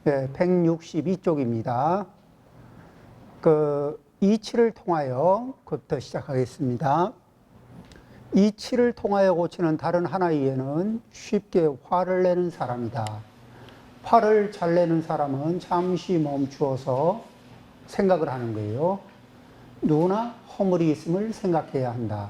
네, 162쪽입니다. 이치를 통하여 부터 시작하겠습니다. 이치를 통하여 고치는 다른 하나의 이해는 쉽게 화를 내는 사람이다. 화를 잘 내는 사람은 잠시 멈추어서 생각을 하는 거예요. 누구나 허물이 있음을 생각해야 한다.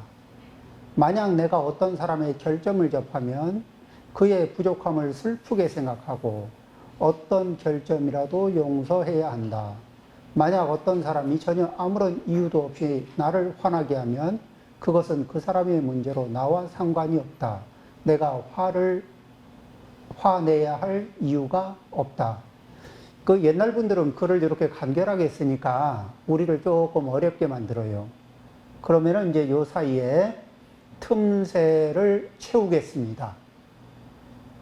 만약 내가 어떤 사람의 결점을 접하면 그의 부족함을 슬프게 생각하고 어떤 결점이라도 용서해야 한다. 만약 어떤 사람이 전혀 아무런 이유도 없이 나를 화나게 하면 그것은 그 사람의 문제로 나와 상관이 없다. 내가 화내야 할 이유가 없다. 그 옛날 분들은 글을 이렇게 간결하게 쓰니까 우리를 조금 어렵게 만들어요. 그러면은 이제 요 사이에 틈새를 채우겠습니다.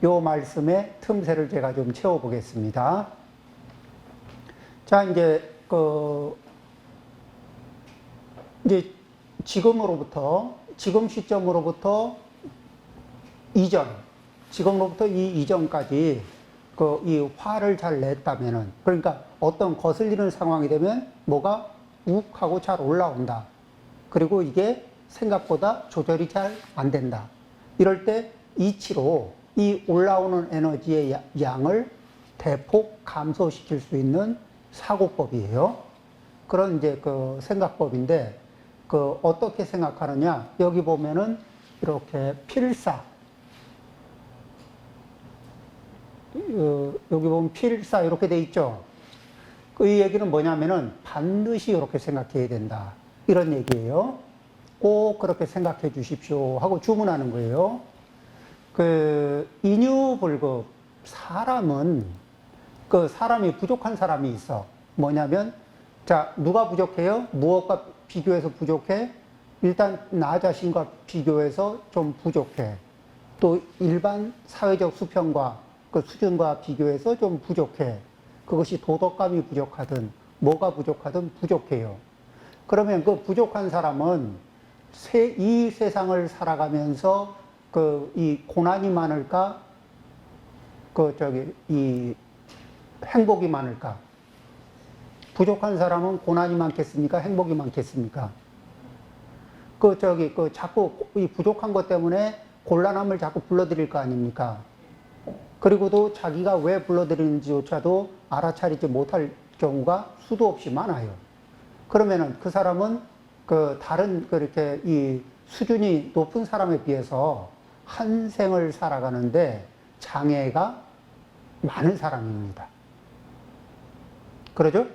요 말씀에 틈새를 제가 좀 채워보겠습니다. 자, 이제 지금 시점으로부터 지금으로부터 이 이전까지 이 화를 잘 냈다면은, 그러니까 어떤 거슬리는 상황이 되면 뭐가 욱 하고 잘 올라온다. 그리고 이게 생각보다 조절이 잘 안 된다. 이럴 때 이치로 이 올라오는 에너지의 양을 대폭 감소시킬 수 있는 사고법이에요. 그런 이제 생각법인데, 어떻게 생각하느냐. 여기 보면은 이렇게 필사. 여기 보면 필사 이렇게 돼 있죠. 이 얘기는 뭐냐면은 반드시 이렇게 생각해야 된다. 이런 얘기예요. 꼭 그렇게 생각해 주십시오 하고 주문하는 거예요. 인유불급, 사람이 부족한 사람이 있어. 뭐냐면, 자, 누가 부족해요? 무엇과 비교해서 부족해? 일단 나 자신과 비교해서 좀 부족해. 또 일반 사회적 수평과 수준과 비교해서 좀 부족해. 그것이 도덕감이 부족하든 뭐가 부족하든 부족해요. 그러면 그 부족한 사람은 이 세상을 살아가면서 이 고난이 많을까? 이 행복이 많을까? 부족한 사람은 고난이 많겠습니까? 행복이 많겠습니까? 자꾸 이 부족한 것 때문에 곤란함을 자꾸 불러들일 거 아닙니까? 그리고도 자기가 왜 불러들이는지조차도 알아차리지 못할 경우가 수도 없이 많아요. 그러면은 그 사람은 다른 그렇게 이 수준이 높은 사람에 비해서 한 생을 살아가는데 장애가 많은 사람입니다. 그러죠?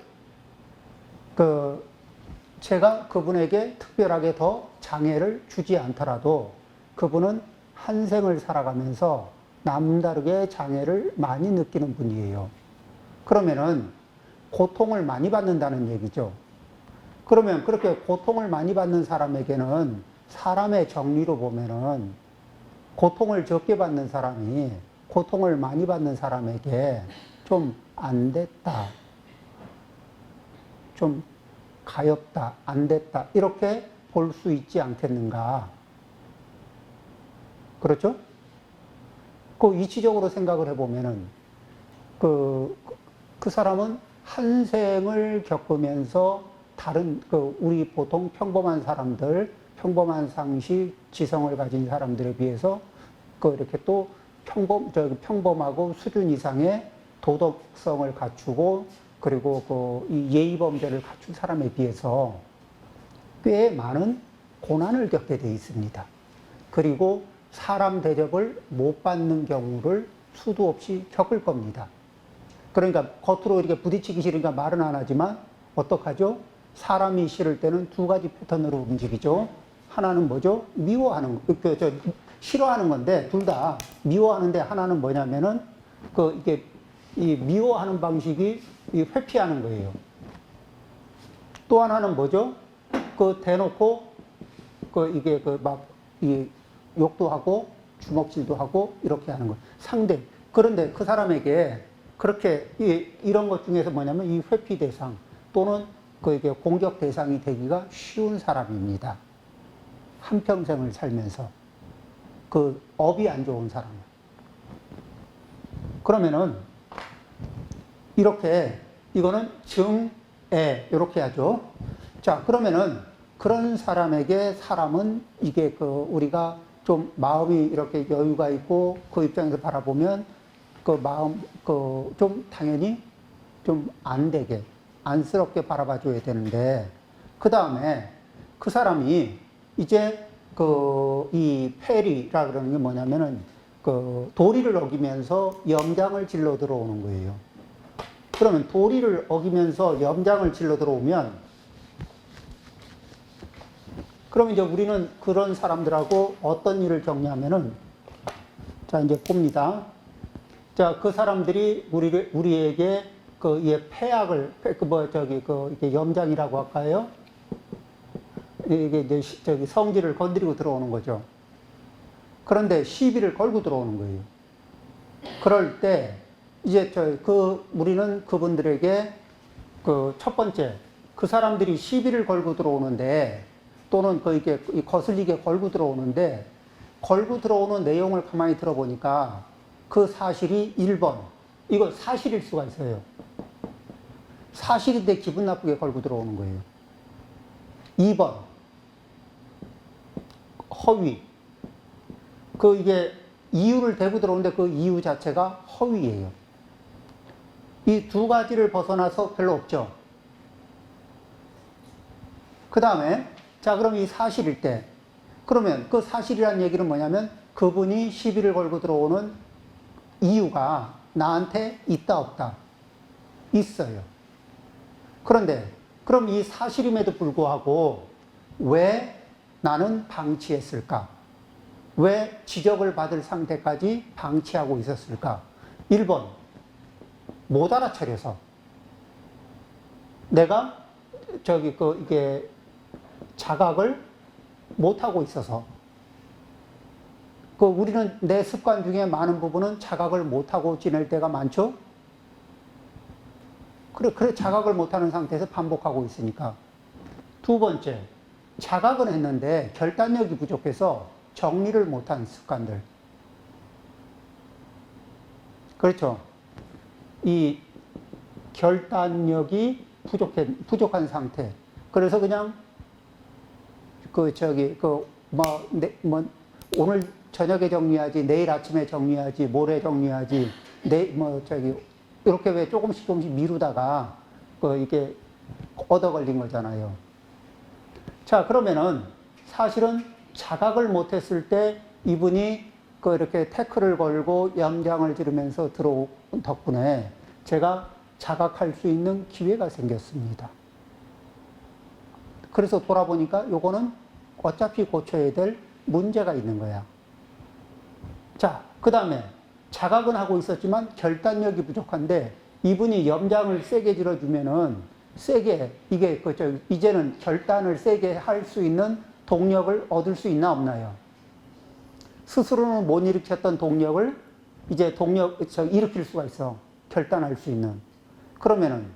제가 그분에게 특별하게 더 장애를 주지 않더라도 그분은 한 생을 살아가면서 남다르게 장애를 많이 느끼는 분이에요. 그러면은 고통을 많이 받는다는 얘기죠. 그러면 그렇게 고통을 많이 받는 사람에게는 사람의 정리로 보면은 고통을 적게 받는 사람이 고통을 많이 받는 사람에게 좀 안 됐다, 좀 가엾다, 안 됐다, 이렇게 볼 수 있지 않겠는가. 그렇죠? 이치적으로 생각을 해보면은, 그 사람은 한 생을 겪으면서 다른, 우리 보통 평범한 사람들, 평범한 상식, 지성을 가진 사람들에 비해서, 이렇게 또 평범하고 수준 이상의 도덕성을 갖추고, 그리고 이 예의범죄를 갖춘 사람에 비해서 꽤 많은 고난을 겪게 되어 있습니다. 그리고 사람 대접을 못 받는 경우를 수도 없이 겪을 겁니다. 그러니까 겉으로 이렇게 부딪히기 싫으니까 말은 안 하지만 어떡하죠? 사람이 싫을 때는 두 가지 패턴으로 움직이죠. 하나는 뭐죠? 미워하는, 싫어하는 건데 둘 다 미워하는데, 하나는 뭐냐면은 이게 이 미워하는 방식이 회피하는 거예요. 또 하나는 뭐죠? 대놓고 이게 이 욕도 하고 주먹질도 하고 이렇게 하는 거예요. 상대. 그런데 그 사람에게 그렇게 이런 것 중에서 뭐냐면 이 회피 대상 또는 이게 공격 대상이 되기가 쉬운 사람입니다. 한평생을 살면서 업이 안 좋은 사람. 그러면은 이렇게, 이거는 증에, 이렇게 하죠. 자, 그러면은, 그런 사람에게 사람은 이게 우리가 좀 마음이 이렇게 여유가 있고 그 입장에서 바라보면 그 마음, 좀 당연히 좀 안 되게, 안쓰럽게 바라봐 줘야 되는데, 그 다음에 그 사람이 이제 이 폐리라 그러는 게 뭐냐면은 도리를 어기면서 염장을 질러 들어오는 거예요. 그러면 도리를 어기면서 염장을 질러 들어오면, 그럼 이제 우리는 그런 사람들하고 어떤 일을 정리하면은, 자, 이제 봅니다. 자, 그 사람들이 우리에게 폐악을, 이게 염장이라고 할까요? 이게 이제 성질을 건드리고 들어오는 거죠. 그런데 시비를 걸고 들어오는 거예요. 그럴 때, 이제 우리는 그분들에게 첫 번째, 그 사람들이 시비를 걸고 들어오는데, 또는 이게 거슬리게 걸고 들어오는데, 걸고 들어오는 내용을 가만히 들어보니까 그 사실이 1번, 이거 사실일 수가 있어요. 사실인데 기분 나쁘게 걸고 들어오는 거예요. 2번, 허위. 이게 이유를 대고 들어오는데 그 이유 자체가 허위예요. 이 두 가지를 벗어나서 별로 없죠. 그 다음에, 자, 그럼 이 사실일 때, 그러면 그 사실이라는 얘기는 뭐냐면 그분이 시비를 걸고 들어오는 이유가 나한테 있다, 없다? 있어요. 그런데, 그럼 이 사실임에도 불구하고 왜 나는 방치했을까? 왜 지적을 받을 상태까지 방치하고 있었을까? 1번, 못 알아차려서. 내가 이게 자각을 못하고 있어서. 우리는 내 습관 중에 많은 부분은 자각을 못하고 지낼 때가 많죠? 그래, 자각을 못하는 상태에서 반복하고 있으니까. 두 번째, 자각은 했는데 결단력이 부족해서 정리를 못한 습관들. 그렇죠. 이 결단력이 부족한 상태. 그래서 그냥, 오늘 저녁에 정리하지, 내일 아침에 정리하지, 모레 정리하지, 이렇게 왜 조금씩 미루다가, 이게 얻어 걸린 거잖아요. 자, 그러면은, 사실은 자각을 못했을 때 이분이 이렇게 태클을 걸고 염장을 지르면서 들어온 덕분에 제가 자각할 수 있는 기회가 생겼습니다. 그래서 돌아보니까 요거는 어차피 고쳐야 될 문제가 있는 거야. 자, 그 다음에 자각은 하고 있었지만 결단력이 부족한데 이분이 염장을 세게 질러주면은 이제는 결단을 세게 할 수 있는 동력을 얻을 수 있나 없나요? 스스로는 못 일으켰던 동력을 이제 일으킬 수가 있어. 결단할 수 있는. 그러면은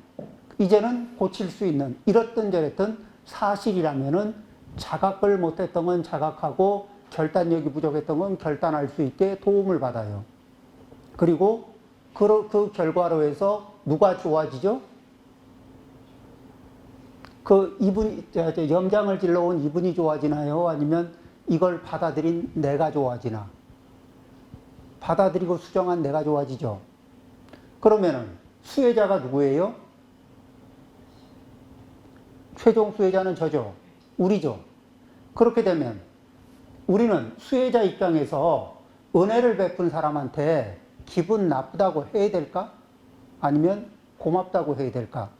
이제는 고칠 수 있는, 이렇든 저랬든 사실이라면은 자각을 못했던 건 자각하고 결단력이 부족했던 건 결단할 수 있게 도움을 받아요. 그리고 그 결과로 해서 누가 좋아지죠? 염장을 질러온 이분이 좋아지나요? 아니면 이걸 받아들인 내가 좋아지나? 받아들이고 수정한 내가 좋아지죠? 그러면은 수혜자가 누구예요? 최종 수혜자는 저죠. 우리죠. 그렇게 되면 우리는 수혜자 입장에서 은혜를 베푼 사람한테 기분 나쁘다고 해야 될까? 아니면 고맙다고 해야 될까?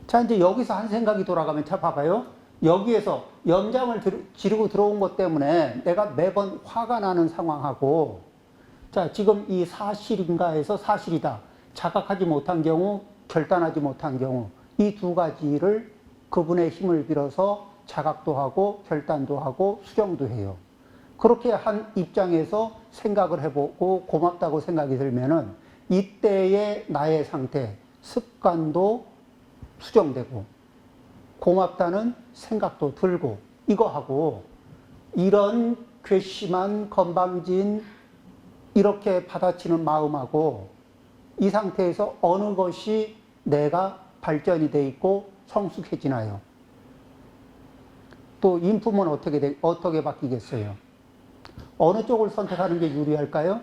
자, 이제 여기서 한 생각이 돌아가면, 자, 봐봐요. 여기에서 염장을 지르고 들어온 것 때문에 내가 매번 화가 나는 상황하고, 자, 지금 이 사실인가 해서 사실이다. 자각하지 못한 경우, 결단하지 못한 경우, 이 두 가지를 그분의 힘을 빌어서 자각도 하고, 결단도 하고, 수정도 해요. 그렇게 한 입장에서 생각을 해보고 고맙다고 생각이 들면은 이때의 나의 상태, 습관도 수정되고 고맙다는 생각도 들고 이거 하고 이런 괘씸한 건방진 이렇게 받아치는 마음하고 이 상태에서 어느 것이 내가 발전이 돼 있고 성숙해지나요? 또 인품은 어떻게 바뀌겠어요? 어느 쪽을 선택하는 게 유리할까요?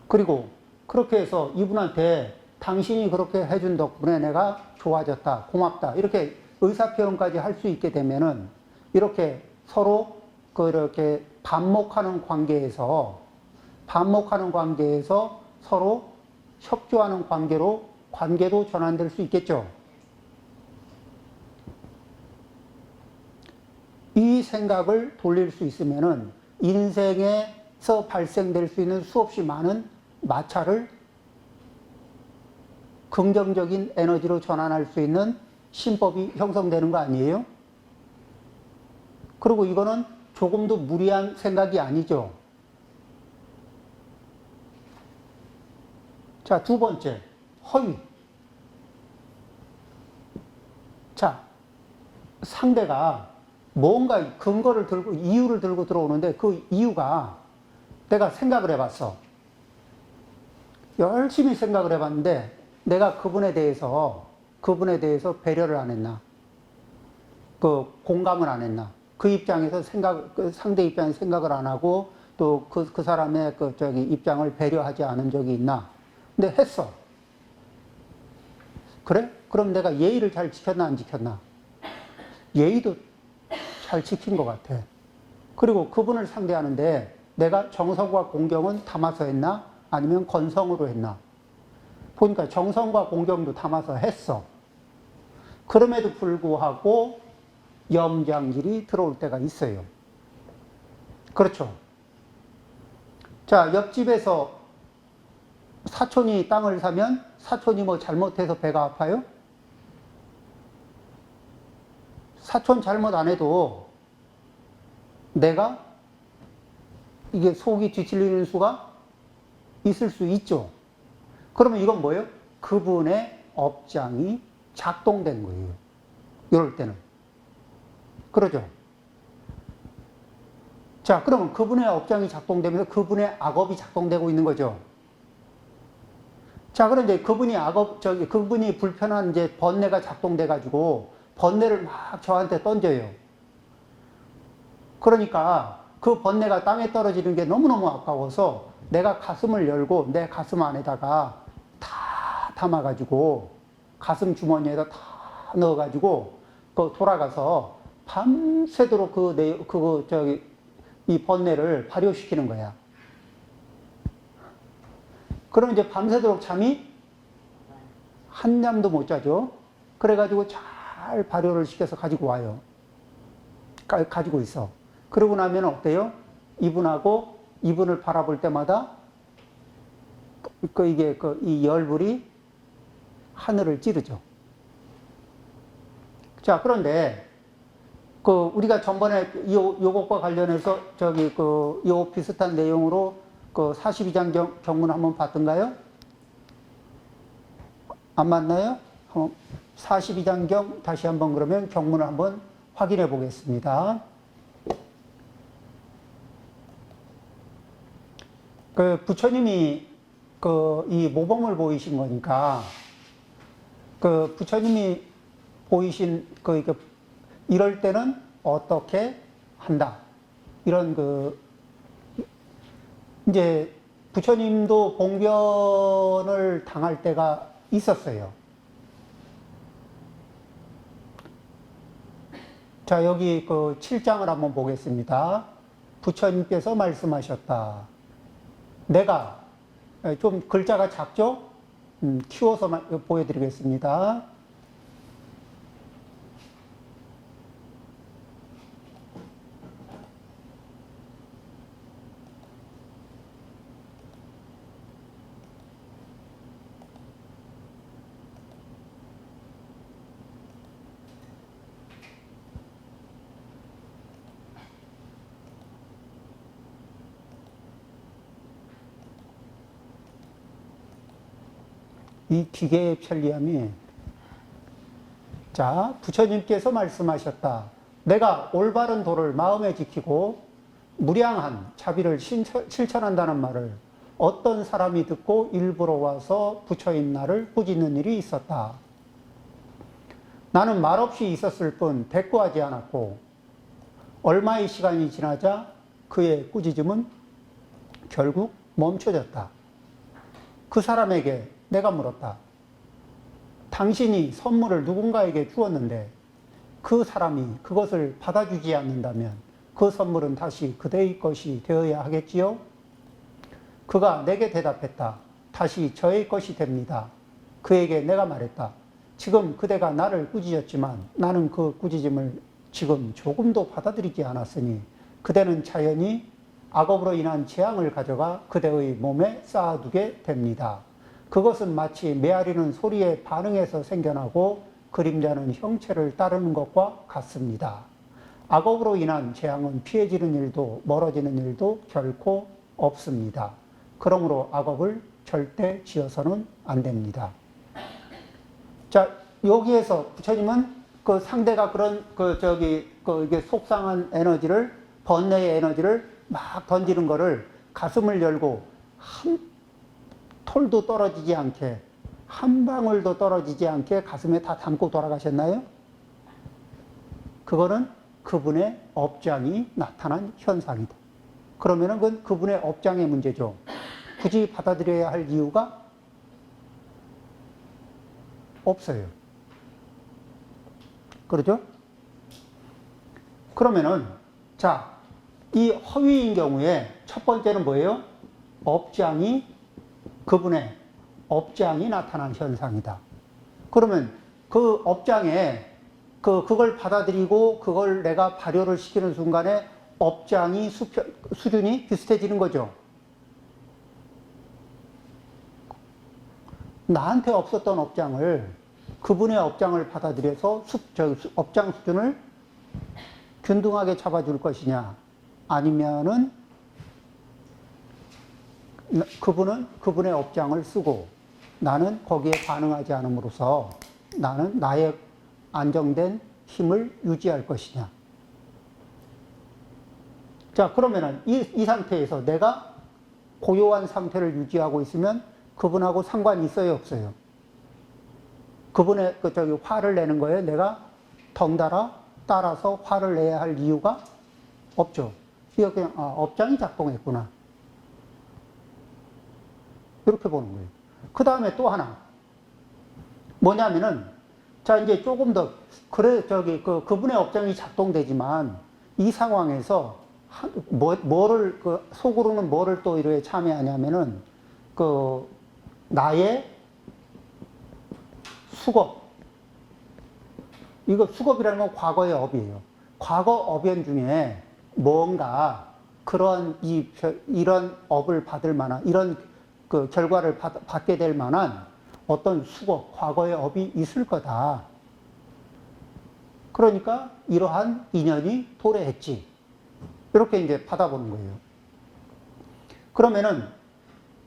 그리고 그렇게 해서 이분한테 당신이 그렇게 해준 덕분에 내가 좋아졌다, 고맙다, 이렇게 의사표현까지 할 수 있게 되면은 이렇게 서로 그렇게 반목하는 관계에서 서로 협조하는 관계도 전환될 수 있겠죠. 이 생각을 돌릴 수 있으면은 인생에서 발생될 수 있는 수없이 많은 마찰을 긍정적인 에너지로 전환할 수 있는 신법이 형성되는 거 아니에요? 그리고 이거는 조금도 무리한 생각이 아니죠. 자, 두 번째, 허위. 자, 상대가 뭔가 근거를 들고, 이유를 들고 들어오는데 그 이유가 내가 생각을 해봤어. 열심히 생각을 해봤는데 내가 그분에 대해서 배려를 안 했나? 공감을 안 했나? 그 입장에서 상대 입장에서 생각을 안 하고 또 그 사람의 입장을 배려하지 않은 적이 있나? 근데 했어. 그래? 그럼 내가 예의를 잘 지켰나, 안 지켰나? 예의도 잘 지킨 것 같아. 그리고 그분을 상대하는데 내가 정성과 공경은 담아서 했나? 아니면 건성으로 했나? 보니까 정성과 공경도 담아서 했어. 그럼에도 불구하고 염장질이 들어올 때가 있어요. 그렇죠. 자, 옆집에서 사촌이 땅을 사면 사촌이 뭐 잘못해서 배가 아파요? 사촌 잘못 안 해도 내가 이게 속이 뒤틀리는 수가 있을 수 있죠. 그러면 이건 뭐예요? 그분의 업장이 작동된 거예요. 이럴 때는. 그러죠. 자, 그러면 그분의 업장이 작동되면서 그분의 악업이 작동되고 있는 거죠. 자, 그런데 그분이 불편한 이제 번뇌가 작동돼가지고 번뇌를 막 저한테 던져요. 그러니까 그 번뇌가 땅에 떨어지는 게 너무너무 아까워서 내가 가슴을 열고 내 가슴 안에다가 다 담아가지고 가슴 주머니에다 다 넣어가지고 돌아가서 밤새도록 이 번뇌를 발효시키는 거야. 그럼 이제 밤새도록 잠이 한잠도 못 자죠. 그래가지고 잘 발효를 시켜서 가지고 와요. 가지고 있어. 그러고 나면 어때요? 이분을 바라볼 때마다 이 열불이 하늘을 찌르죠. 자, 그런데 우리가 전번에 요것과 관련해서 요 비슷한 내용으로 42장 경문 한번 봤던가요? 안 맞나요? 42장 경 다시 한번 그러면 경문을 한번 확인해 보겠습니다. 부처님이 이 모범을 보이신 거니까 부처님이 보이신 이럴 때는 어떻게 한다. 이런 이제 부처님도 봉변을 당할 때가 있었어요. 자, 여기 7장을 한번 보겠습니다. 부처님께서 말씀하셨다. 내가 좀 글자가 작죠? 키워서 보여드리겠습니다. 이 기계의 편리함이 자, 부처님께서 말씀하셨다. 내가 올바른 도를 마음에 지키고 무량한 자비를 실천한다는 말을 어떤 사람이 듣고 일부러 와서 부처인 나를 꾸짖는 일이 있었다. 나는 말없이 있었을 뿐 대꾸하지 않았고 얼마의 시간이 지나자 그의 꾸짖음은 결국 멈춰졌다. 그 사람에게 내가 물었다. 당신이 선물을 누군가에게 주었는데 그 사람이 그것을 받아주지 않는다면 그 선물은 다시 그대의 것이 되어야 하겠지요? 그가 내게 대답했다. 다시 저의 것이 됩니다. 그에게 내가 말했다. 지금 그대가 나를 꾸짖었지만 나는 그 꾸짖음을 지금 조금도 받아들이지 않았으니 그대는 자연히 악업으로 인한 재앙을 가져가 그대의 몸에 쌓아두게 됩니다. 그것은 마치 메아리는 소리에 반응해서 생겨나고 그림자는 형체를 따르는 것과 같습니다. 악업으로 인한 재앙은 피해지는 일도 멀어지는 일도 결코 없습니다. 그러므로 악업을 절대 지어서는 안 됩니다. 자, 여기에서 부처님은 그 상대가 그런 이게 속상한 에너지를, 번뇌의 에너지를 막 던지는 거를 가슴을 열고 한 톨도 떨어지지 않게, 한 방울도 떨어지지 않게 가슴에 다 담고 돌아가셨나요? 그거는 그분의 업장이 나타난 현상이다. 그러면은 그건 그분의 업장의 문제죠. 굳이 받아들여야 할 이유가 없어요. 그렇죠? 그러면은, 자, 이 허위인 경우에 첫 번째는 뭐예요? 그분의 업장이 나타난 현상이다. 그러면 그 업장에 그걸 받아들이고 그걸 내가 발효를 시키는 순간에 업장이 수준이 비슷해지는 거죠. 나한테 없었던 업장을 그분의 업장을 받아들여서 업장 수준을 균등하게 잡아줄 것이냐, 아니면은 그분은 그분의 업장을 쓰고 나는 거기에 반응하지 않음으로써 나는 나의 안정된 힘을 유지할 것이냐. 자, 그러면은 이 상태에서 내가 고요한 상태를 유지하고 있으면 그분하고 상관이 있어요, 없어요? 그분의 화를 내는 거에 내가 덩달아 따라서 화를 내야 할 이유가 없죠. 이거 그냥 업장이 작동했구나. 이렇게 보는 거예요. 그 다음에 또 하나 뭐냐면은, 자, 이제 조금 더 그분의 업장이 작동되지만 이 상황에서 속으로는 뭐를 또 이렇게 참여하냐면은 나의 수겁. 이거 수겁이라는 건 과거의 업이에요. 과거 업연 중에 뭔가 그런 이런 업을 받을 만한, 이런 결과를 받게 될 만한 어떤 수겁, 과거의 업이 있을 거다. 그러니까 이러한 인연이 도래했지. 이렇게 이제 받아보는 거예요. 그러면은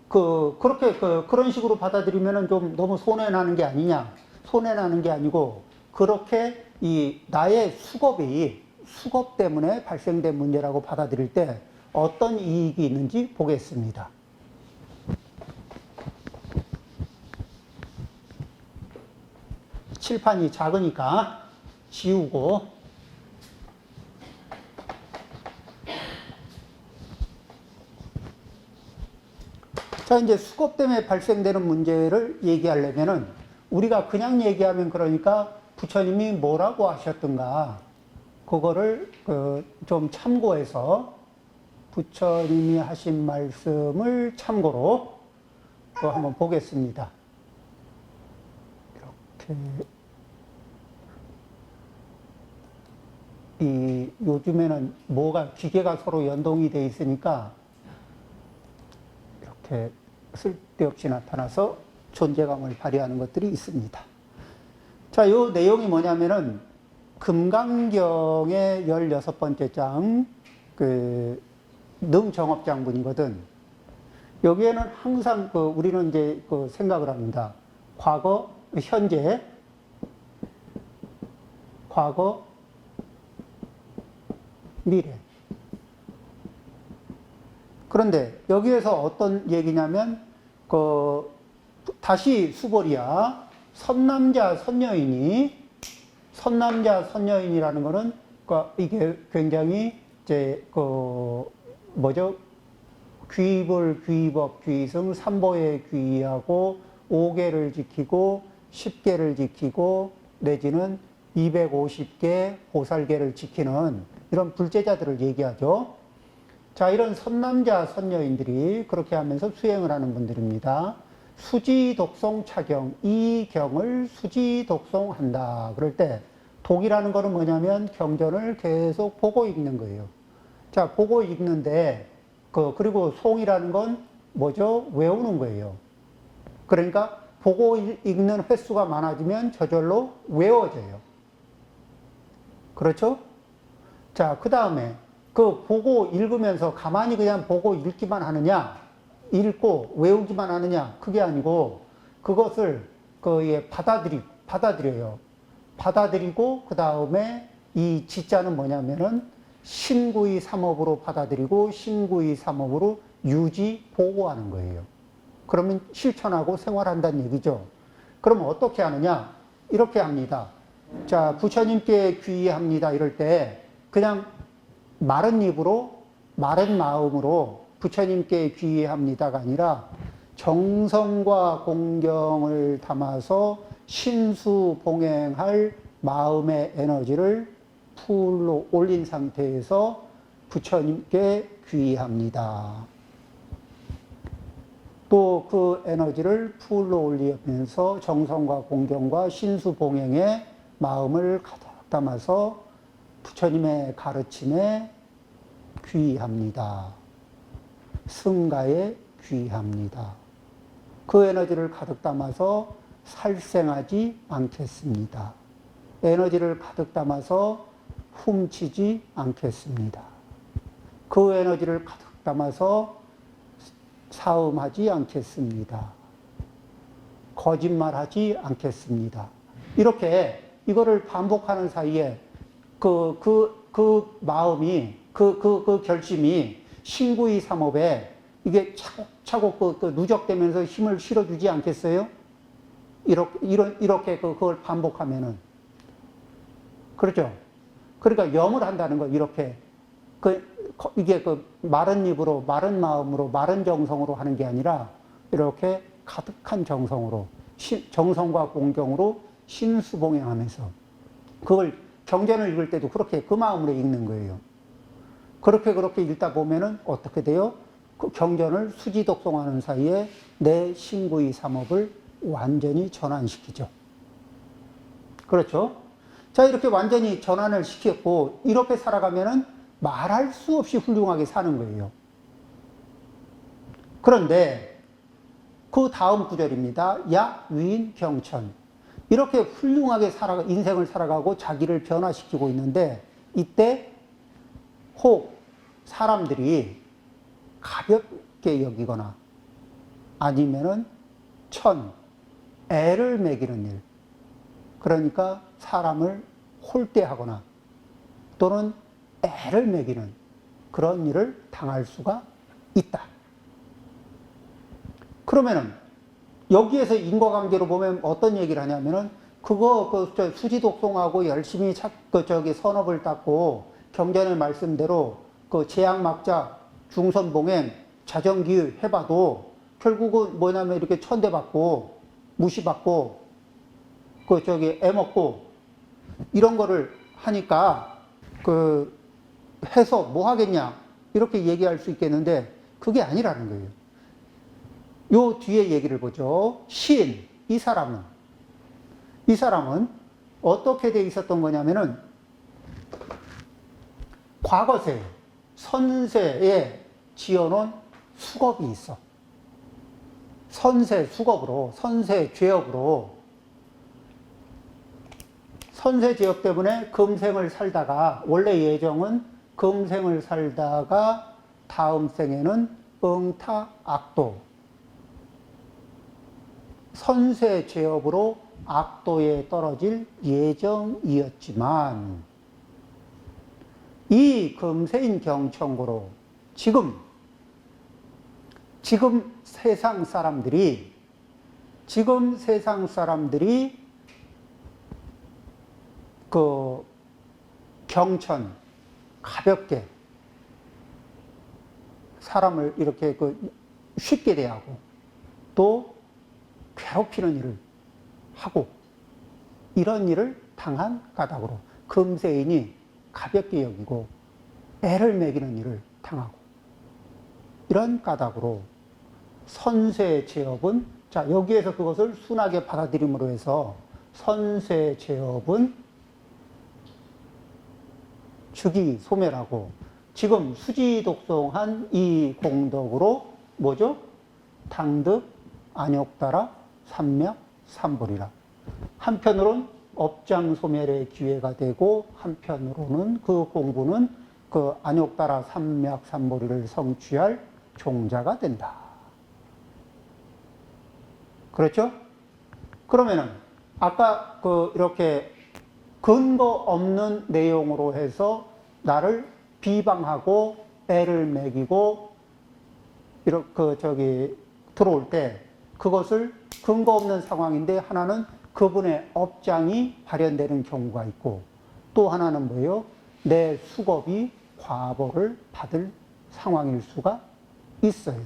그런 식으로 받아들이면은 좀 너무 손해나는 게 아니냐. 손해나는 게 아니고, 그렇게 나의 수겁 때문에 발생된 문제라고 받아들일 때 어떤 이익이 있는지 보겠습니다. 칠판이 작으니까 지우고, 자, 이제 수겁 때문에 발생되는 문제를 얘기하려면은 우리가 그냥 얘기하면 그러니까 부처님이 뭐라고 하셨던가 그거를 좀 참고해서 부처님이 하신 말씀을 참고로 한번 보겠습니다. 이렇게 요즘에는 기계가 서로 연동이 돼 있으니까 이렇게 쓸데없이 나타나서 존재감을 발휘하는 것들이 있습니다. 자, 요 내용이 뭐냐면은 금강경의 16번째 장, 능정업장분이거든. 여기에는 항상 우리는 이제 생각을 합니다. 과거, 미래. 그런데 여기에서 어떤 얘기냐면 다시 수벌이야. 선남자 선여인이라는 거는 이게 굉장히 이제 귀불, 귀법, 귀승, 삼보에 귀의하고 5개를 지키고 10개를 지키고 내지는 250개 보살개를 지키는 이런 불제자들을 얘기하죠. 자, 이런 선남자, 선여인들이 그렇게 하면서 수행을 하는 분들입니다. 수지독송 차경, 이 경을 수지독송한다. 그럴 때 독이라는 거는 뭐냐면 경전을 계속 보고 읽는 거예요. 자, 보고 읽는데 그리고 송이라는 건 뭐죠? 외우는 거예요. 그러니까 보고 읽는 횟수가 많아지면 저절로 외워져요. 그렇죠? 자, 그 다음에 보고 읽으면서 가만히 그냥 보고 읽기만 하느냐, 읽고 외우기만 하느냐, 그게 아니고 그것을 받아들여요. 받아들이고 그 다음에 이 지자는 뭐냐면은 신구의 삼업으로 받아들이고 신구의 삼업으로 유지, 보호하는 거예요. 그러면 실천하고 생활한다는 얘기죠. 그럼 어떻게 하느냐? 이렇게 합니다. 자, 부처님께 귀의합니다. 이럴 때 그냥 마른 입으로, 마른 마음으로 부처님께 귀의합니다가 아니라 정성과 공경을 담아서 신수봉행할 마음의 에너지를 풀로 올린 상태에서 부처님께 귀의합니다. 또 그 에너지를 풀로 올리면서 정성과 공경과 신수봉행에 마음을 가득 담아서 부처님의 가르침에 귀의합니다. 승가에 귀의합니다. 그 에너지를 가득 담아서 살생하지 않겠습니다. 에너지를 가득 담아서 훔치지 않겠습니다. 그 에너지를 가득 담아서 사음하지 않겠습니다. 거짓말하지 않겠습니다. 이렇게 이거를 반복하는 사이에 그 마음이, 그 결심이 신구의 삼업에 이게 차곡차곡 누적되면서 힘을 실어주지 않겠어요? 이렇게 그걸 반복하면은. 그렇죠? 그러니까 염을 한다는 거, 이렇게. 이게 마른 입으로, 마른 마음으로, 마른 정성으로 하는 게 아니라, 이렇게 가득한 정성으로, 정성과 공경으로 신수봉행하면서, 그걸 경전을 읽을 때도 그렇게 그 마음으로 읽는 거예요. 그렇게 읽다 보면은 어떻게 돼요? 그 경전을 수지독송하는 사이에 내 신구의 삼업을 완전히 전환시키죠. 그렇죠? 자, 이렇게 완전히 전환을 시켰고, 이렇게 살아가면은 말할 수 없이 훌륭하게 사는 거예요. 그런데 그 다음 구절입니다. 야, 위인, 경천. 이렇게 훌륭하게 인생을 살아가고 자기를 변화시키고 있는데, 이때 혹 사람들이 가볍게 여기거나 아니면은 애를 먹이는 일. 그러니까 사람을 홀대하거나 또는 애를 먹이는 그런 일을 당할 수가 있다. 그러면은 여기에서 인과관계로 보면 어떤 얘기를 하냐면은 수지독송하고 열심히 선업을 닦고 경전의 말씀대로 제약막자 중선봉행 자정기의 해봐도 결국은 뭐냐면 이렇게 천대받고 무시받고 애먹고 이런 거를 하니까 해서 뭐 하겠냐 이렇게 얘기할 수 있겠는데 그게 아니라는 거예요. 요 뒤에 얘기를 보죠. 이 사람은 어떻게 돼 있었던 거냐면은 과거세 선세에 지어놓은 수겁이 있어. 선세 수겁으로, 선세 죄업으로, 선세 죄업 때문에 금생을 살다가, 원래 예정은 금생을 살다가 다음 생에는 응타 악도, 선세 죄업으로 악도에 떨어질 예정이었지만 이 금세인 경청고로 지금 세상 사람들이 그 경천 가볍게 사람을 이렇게 쉽게 대하고 또 괴롭히는 일을 하고 이런 일을 당한 까닭으로 금세인이 가볍게 여기고 애를 먹이는 일을 당하고 이런 까닭으로 선세제업은 자 여기에서 그것을 순하게 받아들임으로 해서 선세제업은 주기 소멸하고 지금 수지독송한 이 공덕으로 뭐죠? 당득 안욕따라 삼맥 삼불이라. 한편으로는 업장 소멸의 기회가 되고 한편으로는 그 공부는 그 안욕따라 삼맥 삼불이를 성취할 종자가 된다. 그렇죠? 그러면은 아까 이렇게 근거 없는 내용으로 해서 나를 비방하고 애를 먹이고 이렇게 들어올 때 그것을 근거 없는 상황인데 하나는 그분의 업장이 발현되는 경우가 있고 또 하나는 뭐예요? 내 수겁이 과보를 받을 상황일 수가 있어요.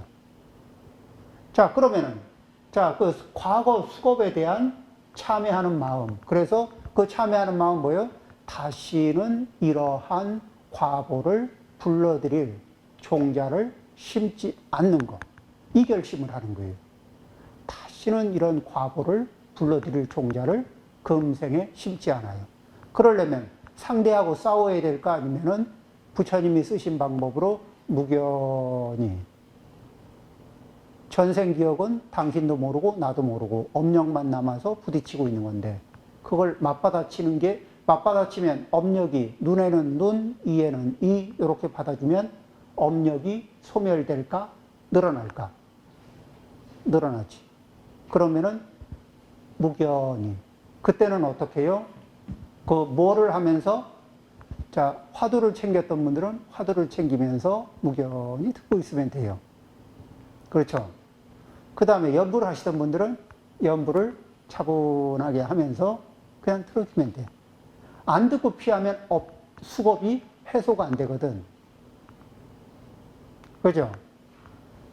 자, 그러면은 그 과거 수겁에 대한 참회하는 마음. 그래서 그 참회하는 마음은 뭐예요? 다시는 이러한 과보를 불러들일 종자를 심지 않는 것. 이 결심을 하는 거예요. 다시는 이런 과보를 불러들일 종자를 금생에 심지 않아요. 그러려면 상대하고 싸워야 될까 아니면은 부처님이 쓰신 방법으로 무견히 전생기억은 당신도 모르고 나도 모르고 업력만 남아서 부딪히고 있는 건데 그걸 맞받아치면 업력이 눈에는 눈, 이에는 이 이렇게 받아주면 업력이 소멸될까? 늘어날까? 늘어나지. 그러면은 무견히 그때는 어떻게 해요? 뭐를 하면서 자 화두를 챙겼던 분들은 화두를 챙기면서 무견히 듣고 있으면 돼요. 그렇죠? 그 다음에 연부를 하시던 분들은 연부를 차분하게 하면서 그냥 틀어주면 돼요. 안 듣고 피하면 수겁이 해소가 안 되거든. 그죠?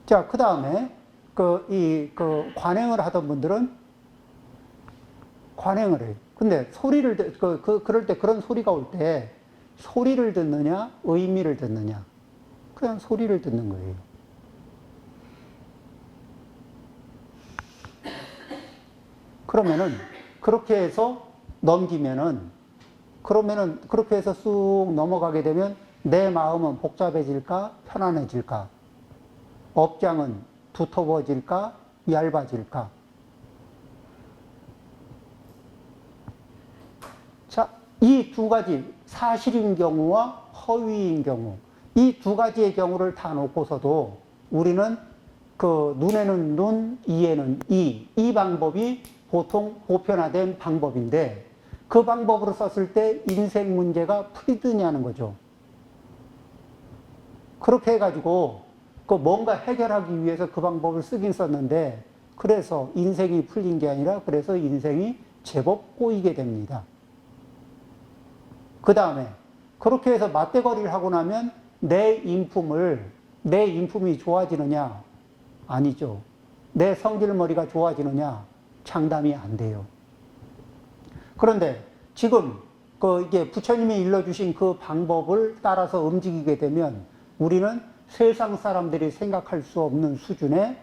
자, 그 다음에 관행을 하던 분들은 관행을 해요. 근데 그럴 때 그런 소리가 올 때 소리를 듣느냐, 의미를 듣느냐. 그냥 소리를 듣는 거예요. 그러면은, 그렇게 해서 넘기면은, 그렇게 해서 쑥 넘어가게 되면 내 마음은 복잡해질까, 편안해질까? 업장은 두터워질까, 얇아질까? 자, 이 두 가지, 사실인 경우와 허위인 경우, 이 두 가지의 경우를 다 놓고서도 우리는 눈에는 눈, 이에는 이 방법이 보통 보편화된 방법인데 그 방법으로 썼을 때 인생 문제가 풀리느냐는 거죠. 그렇게 해가지고 뭔가 해결하기 위해서 그 방법을 쓰긴 썼는데 그래서 인생이 풀린 게 아니라 그래서 인생이 제법 꼬이게 됩니다. 그 다음에 그렇게 해서 맞대거리를 하고 나면 내 인품이 좋아지느냐? 아니죠. 내 성질머리가 좋아지느냐? 장담이 안 돼요. 그런데 지금 이게 부처님이 일러주신 그 방법을 따라서 움직이게 되면 우리는 세상 사람들이 생각할 수 없는 수준의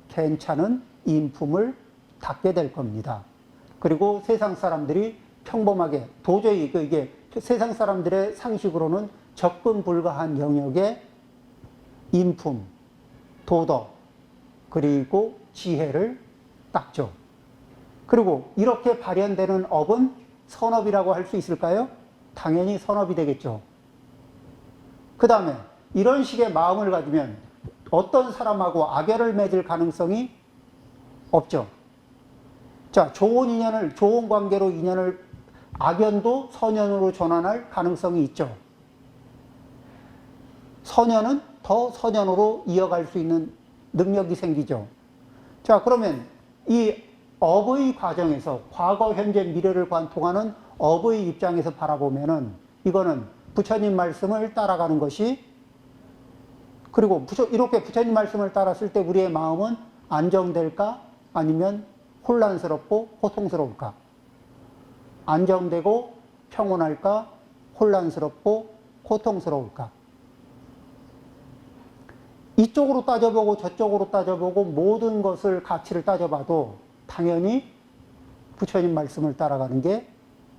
괜찮은 인품을 닦게 될 겁니다. 그리고 세상 사람들이 평범하게 도저히 이게 세상 사람들의 상식으로는 접근 불가한 영역의 인품, 도덕, 그리고 지혜를 닦죠. 그리고 이렇게 발현되는 업은 선업이라고 할 수 있을까요? 당연히 선업이 되겠죠. 그 다음에 이런 식의 마음을 가지면 어떤 사람하고 악연을 맺을 가능성이 없죠. 자, 좋은 관계로 인연을 악연도 선연으로 전환할 가능성이 있죠. 소년은 더 소년으로 이어갈 수 있는 능력이 생기죠. 자, 그러면 이 업의 과정에서 과거, 현재, 미래를 관통하는 업의 입장에서 바라보면은 이거는 부처님 말씀을 따라가는 것이, 그리고 이렇게 부처님 말씀을 따랐을 때 우리의 마음은 안정될까? 아니면 혼란스럽고 고통스러울까? 안정되고 평온할까? 혼란스럽고 고통스러울까? 이쪽으로 따져보고 저쪽으로 따져보고 모든 것을 가치를 따져봐도 당연히 부처님 말씀을 따라가는 게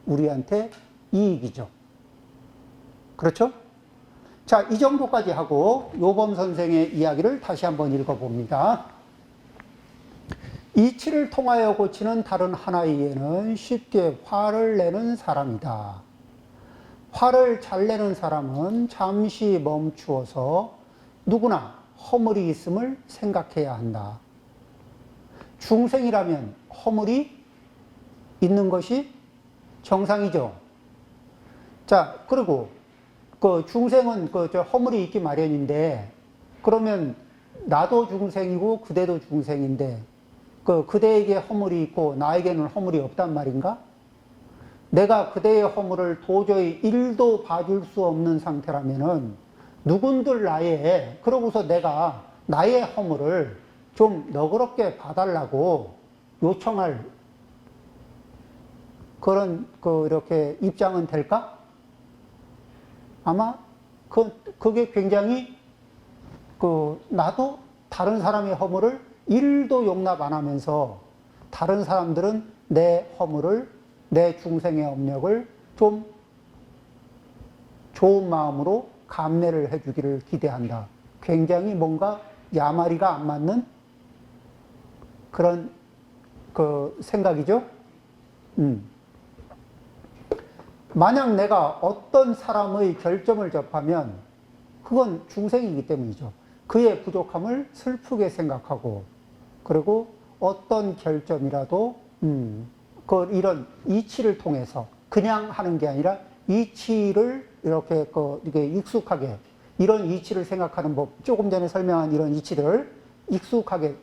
우리한테 이익이죠. 그렇죠? 자, 이 정도까지 하고 요범 선생의 이야기를 다시 한번 읽어봅니다. 이치를 통하여 고치는 다른 하나의 예는 쉽게 화를 내는 사람이다. 화를 잘 내는 사람은 잠시 멈추어서 누구나 허물이 있음을 생각해야 한다. 중생이라면 허물이 있는 것이 정상이죠. 자, 그리고 그 중생은 허물이 있기 마련인데, 그러면 나도 중생이고 그대도 중생인데, 그대에게 허물이 있고 나에게는 허물이 없단 말인가? 내가 그대의 허물을 도저히 1도 봐줄 수 없는 상태라면은 누군들 나의, 그러고서 내가 나의 허물을 좀 너그럽게 봐달라고 요청할 그런 이렇게 입장은 될까? 아마 그게 굉장히 나도 다른 사람의 허물을 1도 용납 안 하면서 다른 사람들은 내 허물을, 내 중생의 업력을 좀 좋은 마음으로 감내를 해주기를 기대한다. 굉장히 뭔가 야마리가 안 맞는 그런 생각이죠. 만약 내가 어떤 사람의 결점을 접하면 그건 중생이기 때문이죠. 그의 부족함을 슬프게 생각하고, 그리고 어떤 결점이라도 이런 이치를 통해서 그냥 하는 게 아니라 이치를 이렇게 익숙하게, 이런 이치를 생각하는 법, 조금 전에 설명한 이런 이치를 익숙하게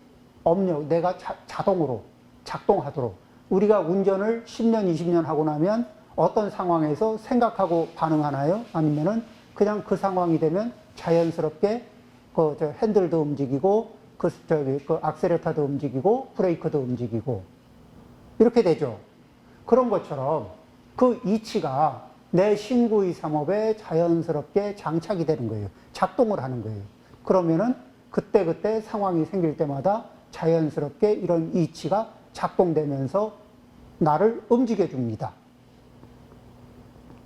내가 자동으로 작동하도록. 우리가 운전을 10년, 20년 하고 나면 어떤 상황에서 생각하고 반응하나요? 아니면은 그냥 그 상황이 되면 자연스럽게 핸들도 움직이고, 악셀레터도 움직이고, 브레이크도 움직이고, 이렇게 되죠. 그런 것처럼 그 이치가 내 신구이삼업에 자연스럽게 장착이 되는 거예요. 작동을 하는 거예요. 그러면은 그때그때 상황이 생길 때마다 자연스럽게 이런 이치가 작동되면서 나를 움직여 줍니다.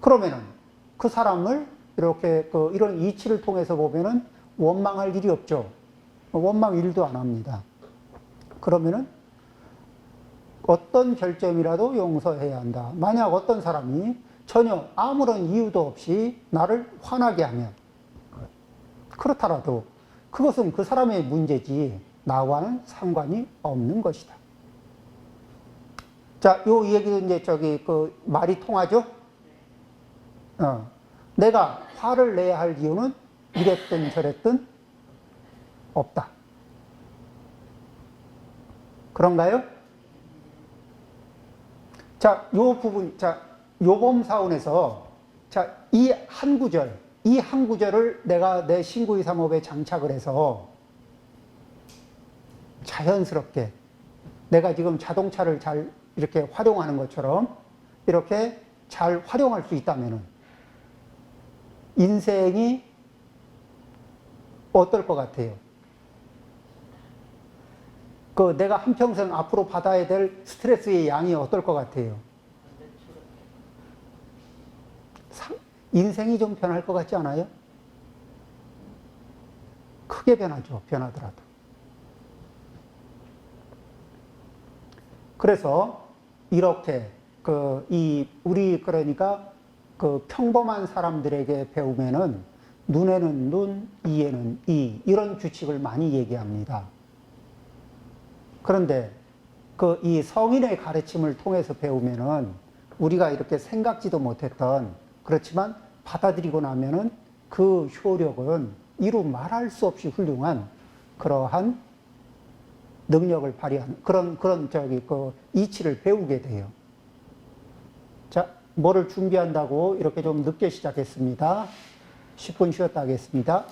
그러면은 그 사람을 이렇게 이런 이치를 통해서 보면은 원망할 일이 없죠. 원망 일도 안 합니다. 그러면은 어떤 결점이라도 용서해야 한다. 만약 어떤 사람이 전혀 아무런 이유도 없이 나를 화나게 하면, 그렇더라도 그것은 그 사람의 문제지 나와는 상관이 없는 것이다. 자, 요 얘기도 이제 말이 통하죠? 내가 화를 내야 할 이유는 이랬든 저랬든 없다. 그런가요? 자, 요 부분, 요범사원에서, 이 한 구절을 내가 내 신구이삼업에 장착을 해서 자연스럽게 내가 지금 자동차를 잘 이렇게 활용하는 것처럼 이렇게 잘 활용할 수 있다면은 인생이 어떨 것 같아요? 내가 한평생 앞으로 받아야 될 스트레스의 양이 어떨 것 같아요? 인생이 좀 변할 것 같지 않아요? 크게 변하죠. 변하더라도. 그래서 이렇게 그러니까 평범한 사람들에게 배우면은 눈에는 눈, 이에는 이, 이런 규칙을 많이 얘기합니다. 그런데 이 성인의 가르침을 통해서 배우면은 우리가 이렇게 생각지도 못했던, 그렇지만 받아들이고 나면은 그 효력은 이루 말할 수 없이 훌륭한 그러한 능력을 발휘하는 그런 이치를 배우게 돼요. 자, 뭐를 준비한다고 이렇게 좀 늦게 시작했습니다. 10분 쉬었다 하겠습니다.